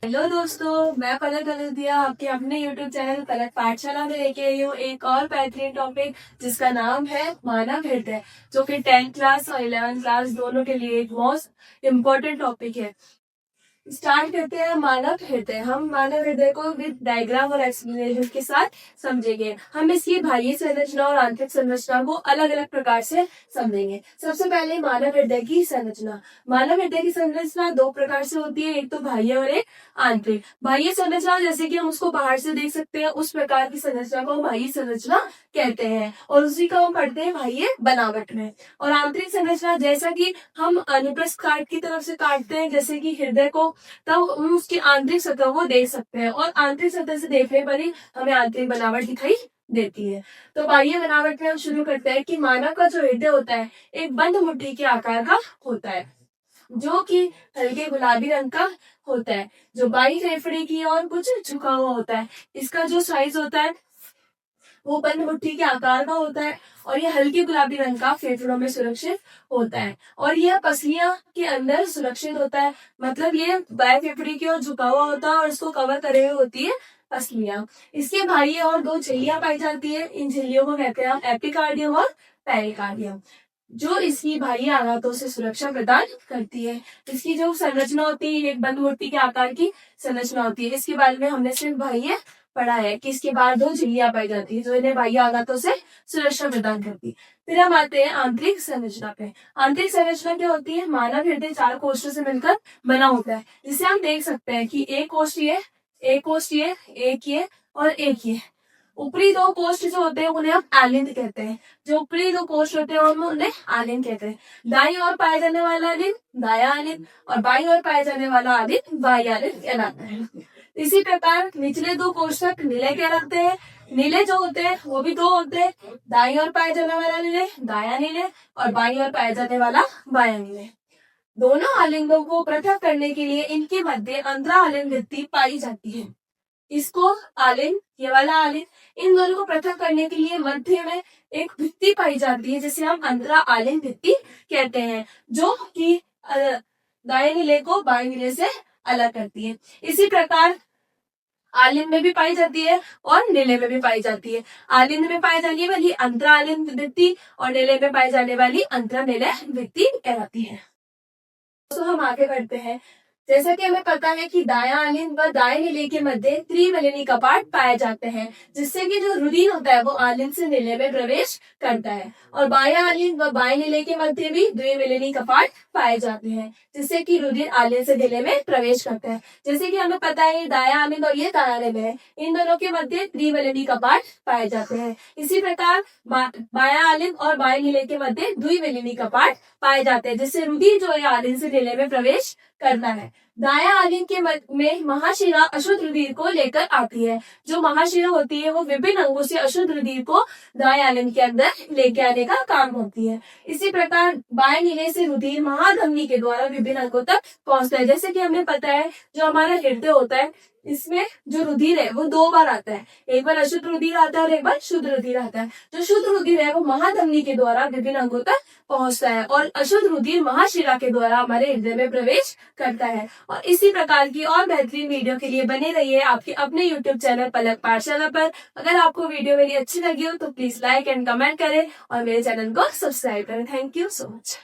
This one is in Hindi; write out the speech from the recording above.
हेलो दोस्तों, मैं पलक कलदिया आपके अपने YouTube चैनल पलक पाठशाला में लेके आई हूँ एक और बेहतरीन टॉपिक जिसका नाम है मानव हृदय, जो कि 10th क्लास और 11th क्लास दोनों के लिए एक मोस्ट इम्पोर्टेंट टॉपिक है। स्टार्ट करते हैं मानव हृदय। हम मानव हृदय को विद डायग्राम और एक्सप्लेनेशन के साथ समझेंगे। हम इसकी बाह्य संरचना और आंतरिक संरचना को अलग अलग प्रकार से समझेंगे। सबसे पहले मानव हृदय की संरचना। मानव हृदय की संरचना दो प्रकार से होती है, एक तो बाह्य और एक आंतरिक। बाह्य संरचना जैसे कि हम उसको बाहर से देख सकते हैं, उस प्रकार की संरचना को बाह्य संरचना कहते हैं और उसी को हम पढ़ते हैं बाह्य बनावट में। और आंतरिक संरचना जैसा कि हम अनुप्रस्थ काट की तरफ से काटते हैं जैसे कि हृदय को, तब हम उसकी आंतरिक सतह को देख सकते हैं और आंतरिक सतह से देखने पर ही हमें आंतरिक बनावट दिखाई देती है। तो बाह्य बनावट में हम शुरू करते हैं कि मानव का जो हृदय होता है एक बंद मुट्ठी के आकार का होता है, जो कि हल्के गुलाबी रंग का होता है, जो बाई फेफड़े की ओर कुछ झुका हुआ होता है। इसका जो साइज होता है वो बंद मुट्ठी के आकार का होता है और ये हल्के गुलाबी रंग का फेफड़ों में सुरक्षित होता है और यह पसलियां के अंदर सुरक्षित होता है। मतलब ये बाएं फेफड़े की ओर झुका हुआ होता है और इसको कवर करे हुए होती है पसलियां। इसके बाहरी और दो झिल्लियां पाई जाती है। इन झिल्लियों को कहते हैं हम एपिकार्डियम और पेरिकार्डियम, जो इसकी बाह्य आघातों से सुरक्षा प्रदान करती है। इसकी जो संरचना होती है एक बंद मुट्ठी के आकार की संरचना होती है। इसके बारे में हमने सिर्फ बाह्य पढ़ा है कि इसके बाहर दो झिल्लियां पाई जाती है जो इन्हें बाह्य आघातों से सुरक्षा प्रदान करती है। फिर हम आते हैं आंतरिक संरचना पे। आंतरिक संरचना क्या होती है? मानव हृदय 4 कोष्ठों से मिलकर बना होता है, जिसे हम देख सकते हैं कि एक कोष्ठ ये, एक कोष्ठ ये, एक ये और एक ये। ऊपरी दो कोष्ठ जो होते हैं उन्हें हम आलिंद कहते हैं। जो ऊपरी दो कोष्ठ होते हैं हम उन्हें आलिंद कहते हैं। दाईं ओर पाया जाने वाला आलिंद दायां आलिंद और बाईं ओर पाया जाने वाला आलिंद बायां आलिंद कहलाता है। इसी प्रकार निचले दो कोष्ठक नीले कहलाते हैं। नीले जो होते हैं वो भी दो होते हैं, दाईं ओर पाया जाने वाला नीले दायां नीले और बाईं ओर पाया जाने वाला बायां नीले। दोनों आलिंगों को पृथक करने के लिए इनके मध्य अंतरा आलिंग भित्ति पाई जाती है। इसको आलिंग, ये वाला आलिंग, इन दोनों को पृथक करने के लिए मध्य में एक भित्ति पाई जाती है जिसे हम अंतरा आलिंग भित्ति कहते हैं, जो कि दाएं नीले को बाएं नीले से अलग करती है। इसी प्रकार आलिंद में भी पाई जाती है और नीले में भी पाई जाती है। आलिंद में पाई जाने वाली अंतरा आलिंद भित्ति और नीले में पाई जाने वाली अंतरा नीले भित्ति कहलाती है। तो हम आगे बढ़ते हैं। जैसा कि हमें पता है कि दायां आलिंद व दाएं नीले के मध्य त्रिवेलिनी कपाट पाए जाते हैं, जिससे कि जो रुधिर होता है वो आलिंद से नीले में प्रवेश करता है। और बायां आलिंद व बाएं नीले के मध्य भी द्विवेलिनी कपाट पाए जाते हैं, जिससे कि रुधिर आलिंद से नीले में प्रवेश करता है। जैसे कि हमें पता है दायां आलिंद और ये दायां नीले है, इन दोनों के मध्य त्रिवेलिनी कपाट पाए जाते हैं। इसी प्रकार बायां आलिंद और बाएं नीले के मध्य द्विवेलिनी कपाट पाए जाते हैं, जिससे रुधिर जो है आलिंद से नीले में प्रवेश करना है। दायां आलिंद के में महाशिरा अशुद्ध रुधिर को लेकर आती है। जो महाशिरा होती है वो विभिन्न अंगों से अशुद्ध रुधिर को दायां आलिंद के अंदर लेके आने का काम होती है। इसी प्रकार बाएं नीले से रुधिर महाधमनी के द्वारा विभिन्न अंगों तक पहुंचता है। जैसे कि हमें पता है जो हमारा हृदय होता है इसमें जो रुधिर है वो 2 बार आता है, एक बार अशुद्ध रुधिर आता है और एक बार शुद्ध रुधिर आता है। जो शुद्ध रुधिर है वो महाधमनी के द्वारा विभिन्न अंगों तक पहुंचता है और अशुद्ध रुधिर महाशिरा के द्वारा हमारे हृदय में प्रवेश करता है। और इसी प्रकार की और बेहतरीन वीडियो के लिए बने रहिए आपके अपने YouTube चैनल पलक पाठशाला पर। अगर आपको वीडियो मेरी अच्छी लगी हो तो प्लीज लाइक एंड कमेंट करें और मेरे चैनल को सब्सक्राइब करें। Thank you so much.